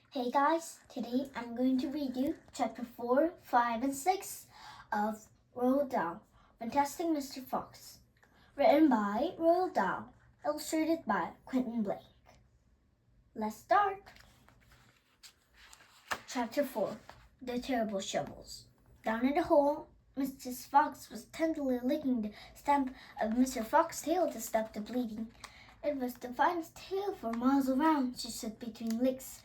Hey guys, today I'm going to read you chapter 4, 5, and 6 of Roald Dahl, Fantastic Mr. Fox, written by Roald Dahl, illustrated by Quentin Blake. Let's start. Chapter 4, The Terrible Shovels. Down in the hole, Mrs. Fox was tenderly licking the stump of Mr. Fox's tail to stop the bleeding. It was the finest tail for miles around, she said between licks.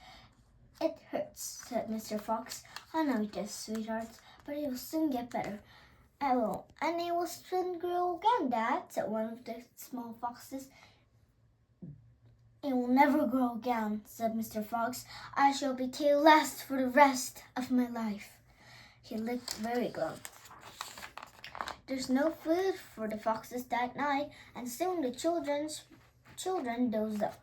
It hurts, said Mr. Fox. I know it does, sweetheart, but it will soon get better. I will, and it will soon grow again, Dad, said one of the small foxes. It will never grow again, said Mr. Fox. I shall be tailless for the rest of my life. He looked very glum. There's no food for the foxes that night, and soon the children dozed off.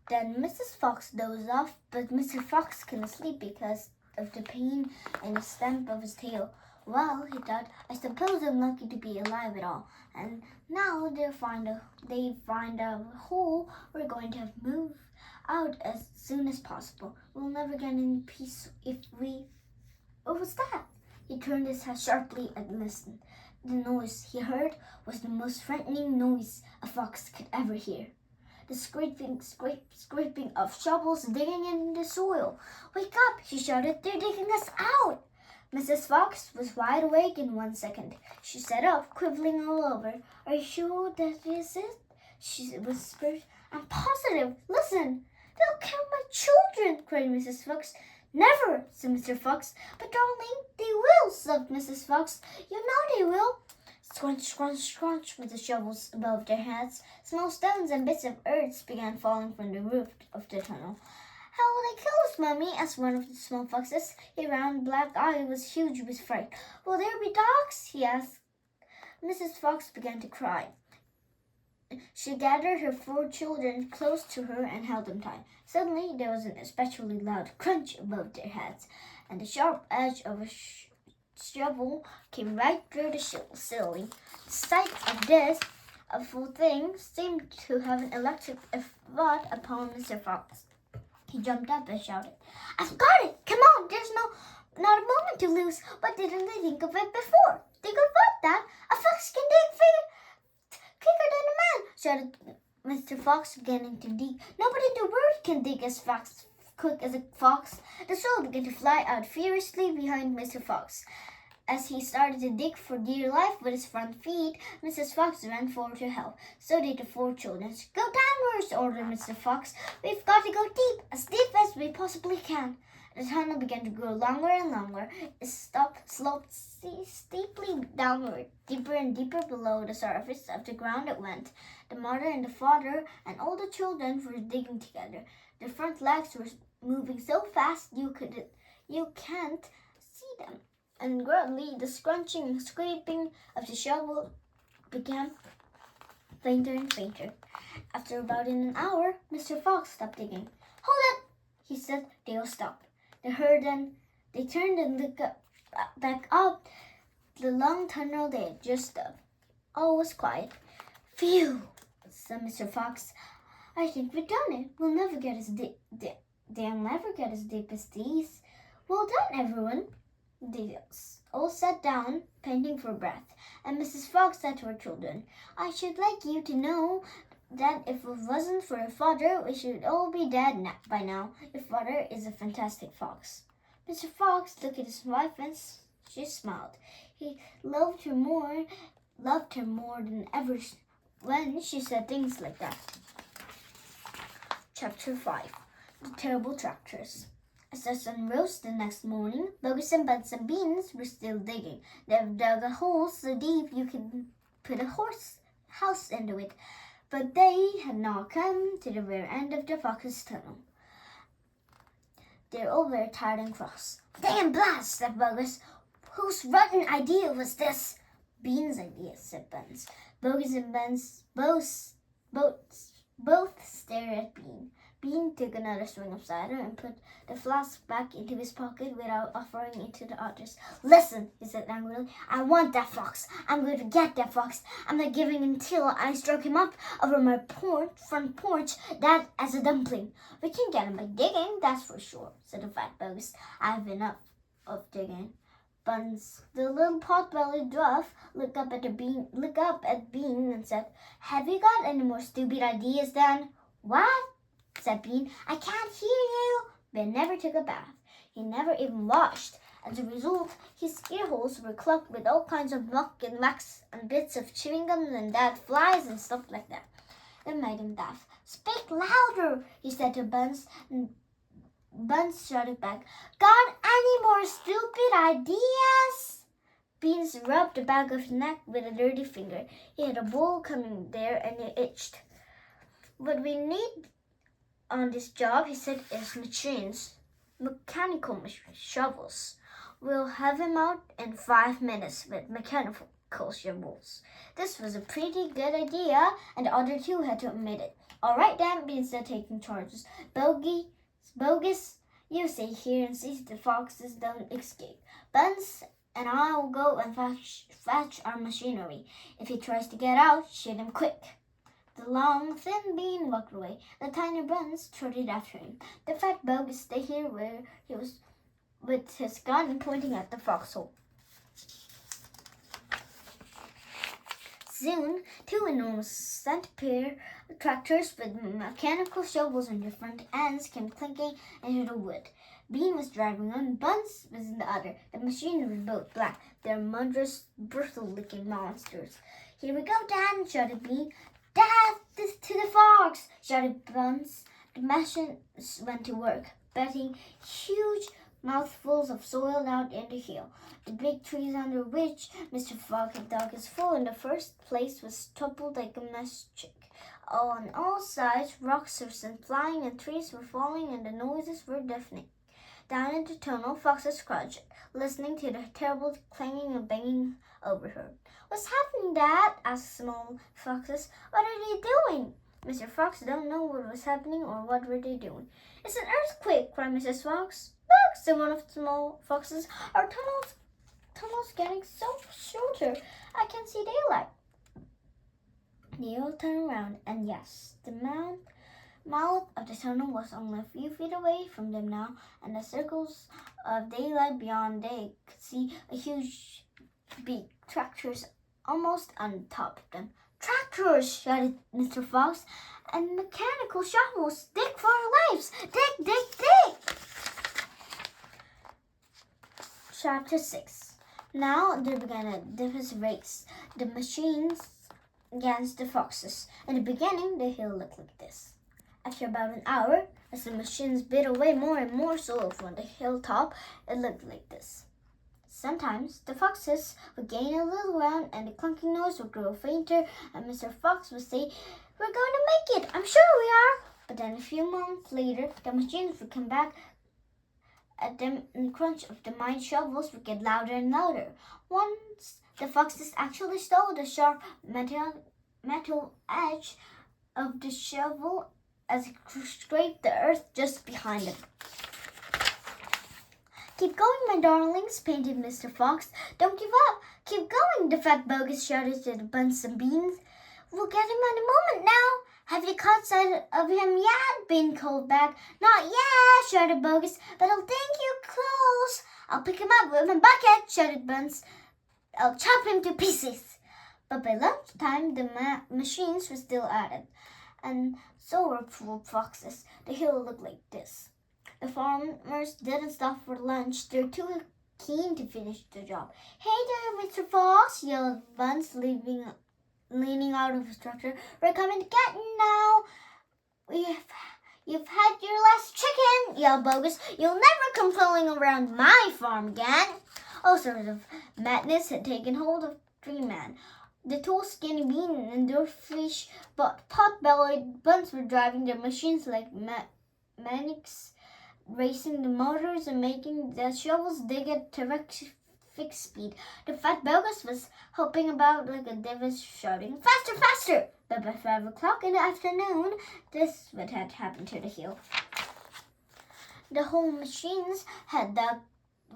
Then Mrs. Fox dozed off, but Mr. Fox couldn't sleep because of the pain in the stump of his tail. Well, he thought, I suppose I'm lucky to be alive at all. And now they find a hole we're going to have to move out as soon as possible. We'll never get any peace if we... What was that? He turned his head sharply and listened. The noise he heard was the most frightening noise a fox could ever hear. The scraping of shovels digging in the soil. Wake up, she shouted. They're digging us out. Mrs. Fox was wide awake in 1 second. She sat up, quivering all over. Are you sure that is it? She whispered. I'm positive. Listen. They'll kill my children, cried Mrs. Fox. Never, said Mr. Fox. But darling, they will, sobbed Mrs. Fox. You know they will. Scrunch, scrunch, scrunch with the shovels above their heads. Small stones and bits of earth began falling from the roof of the tunnel. How will they kill us, Mummy? Asked one of the small foxes. His round black eye was huge with fright. Will there be dogs? He asked. Mrs. Fox began to cry. She gathered her 4 children close to her and held them tight. Suddenly there was an especially loud crunch above their heads, and the sharp edge of a shovel came right through the ceiling. The sight of this awful thing seemed to have an electric effect upon Mr. Fox. He jumped up and shouted, I've got it! Come on, there's not a moment to lose. Why didn't they think of it before? Think of what, Dad? A fox can dig quicker than a man, shouted Mr. Fox, beginning to dig. Nobody in the world can dig as fast quick as a fox. The soil began to fly out furiously behind Mr. Fox. As he started to dig for dear life with his front feet, Mrs. Fox ran forward to help. So did the 4 children. Go downwards, ordered Mr. Fox. We've got to go deep as we possibly can. The tunnel began to grow longer and longer. It sloped steeply downward. Deeper and deeper below the surface of the ground it went. The mother and the father and all the children were digging together. Their front legs were moving so fast you can't see them. And gradually the scrunching and scraping of the shovel began fainter and fainter. After about an hour, Mr. Fox stopped digging. Hold it, he said. They all stopped. They turned and looked back up the long tunnel they had just dug. All was quiet. Phew, said Mr. Fox. I think we've done it. We'll never get as deep. They'll never get as deep as these. Well done, everyone. They all sat down, panting for breath, and Mrs. Fox said to her children, I should like you to know that if it wasn't for your father, we should all be dead by now. Your father is a fantastic fox. Mr. Fox looked at his wife and she smiled. He loved her more than ever when she said things like that. Chapter 5, The Terrible Tractors. As the sun rose the next morning, Bogus and Bugs and Beans were still digging. They dug a hole so deep you could put a house into it. But they had not come to the very end of the fox's tunnel. They were all very tired and cross. Damn blast, said Bogus. Whose rotten idea was this? Beans' idea, said Buns. Bogus and Buns both stared at Bean. Bean took another swing of cider and put the flask back into his pocket without offering it to the others. Listen, he said angrily. I want that fox. I'm going to get that fox. I'm not giving until I stroke him up over my front porch, that as a dumpling. We can get him by digging, that's for sure, said the fat bogus. I've enough of digging. Buns, the little pot-bellied dwarf, looked up at Bean and said, Have you got any more stupid ideas then? What? Said Bean. I can't hear you. Ben never took a bath. He never even washed. As a result, his ear holes were clogged with all kinds of muck and wax and bits of chewing gum and dead flies and stuff like that. It made him laugh. Speak louder, he said to Buns, and Buns shouted back, Got any more stupid ideas? Beans rubbed the back of his neck with a dirty finger. He had a bowl coming there and it itched. What we need on this job, he said, is machines, mechanical shovels. We'll have him out in 5 minutes with mechanical shovels. This was a pretty good idea, and the other two had to admit it. All right then, Bean said, taking charges. Bogus, you stay here and see the foxes don't escape. Buns and I'll go and fetch our machinery. If he tries to get out, shoot him quick. The long, thin Bean walked away. The tiny Buns trotted after him. The fat Bogus stayed here where he was with his gun pointing at the foxhole. Soon, 2 enormous centipede tractors with mechanical shovels on their front ends came clinking into the wood. Bean was driving one, Buns was in the other. The machines were both black. They're murderous, bristle-looking monsters. Here we go, Dan, shouted Bean. Death to the fox, shouted Buns. The machines went to work, beating huge mouthfuls of soil out in the hill. The big trees under which Mr. Fox had dug his hole in the first place was toppled like a mess chick. On all sides, rocks were sent flying and trees were falling and the noises were deafening. Down in the tunnel, foxes crouched, listening to the terrible clanging and banging overheard. What's happening, Dad? Asked small foxes. What are they doing? Mr. Fox don't know what was happening or what were they doing. It's an earthquake, cried Mrs. Fox. Look, said one of the small foxes. Our tunnel's getting so shorter. I can see daylight. They all turned around, and yes, the mouth of the tunnel was only a few feet away from them now, and the circles of daylight beyond they could see a huge big tractors almost on top of them. Tractors, shouted Mr. Fox, and mechanical shovels. Dig for our lives. Dig, dig, dig. Chapter 6. Now they began a different race. The machines against the foxes. In the beginning, the hill looked like this. After about an hour, as the machines bit away more and more soil from the hilltop, it looked like this. Sometimes the foxes would gain a little ground and the clunking noise would grow fainter and Mr. Fox would say, We're going to make it, I'm sure we are. But then a few moments later, the machines would come back at them and the crunch of the mine shovels would get louder and louder. Once the foxes actually stole the sharp metal edge of the shovel as it scraped the earth just behind them. Keep going, my darlings, panted Mr. Fox. Don't give up. Keep going, the fat bogus shouted to the Buns and Beans. We'll get him in a moment now. Have you caught sight of him yet? Bean called back. Not yet, shouted Bogus, but I'll think you close. I'll pick him up with my bucket, shouted Buns. I'll chop him to pieces. But by lunchtime, the machines were still at it, and so were poor foxes. The hill looked like this. The farmers didn't stop for lunch. They're too keen to finish the job. Hey there, Mr. Fox, yelled Buns, leaning out of his tractor. We're coming to get you now. You've had your last chicken, yelled Bogus. You'll never come crawling around my farm again. All sorts of madness had taken hold of Tree Man. The tall, skinny Bean and dwarfish but pot-bellied Buns were driving their machines like maniacs, racing the motors and making the shovels dig at terrific fixed speed. The fat bogus was hopping about like a divis, shouting, "Faster, faster!" But by 5 o'clock in the afternoon, this what had happened to the heel. The whole machine's head that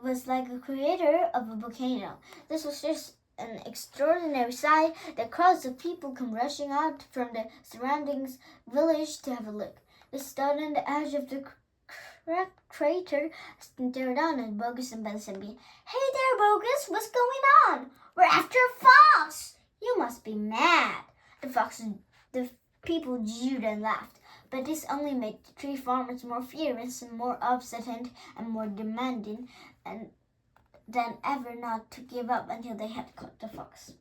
was like a creator of a volcano. This was just an extraordinary sight that crowds of people come rushing out from the surrounding village to have a look. They stood on the edge of the crater stared down at Bogus and Benson. "Hey there, Bogus, what's going on? We're after a fox! You must be mad." The people jeered and laughed, but this only made the 3 farmers more furious and more obstinate and more demanding than ever not to give up until they had caught the fox.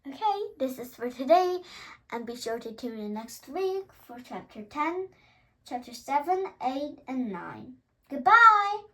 Okay, this is for today, and be sure to tune in next week for chapter 10, chapter 7, 8, and 9. Goodbye!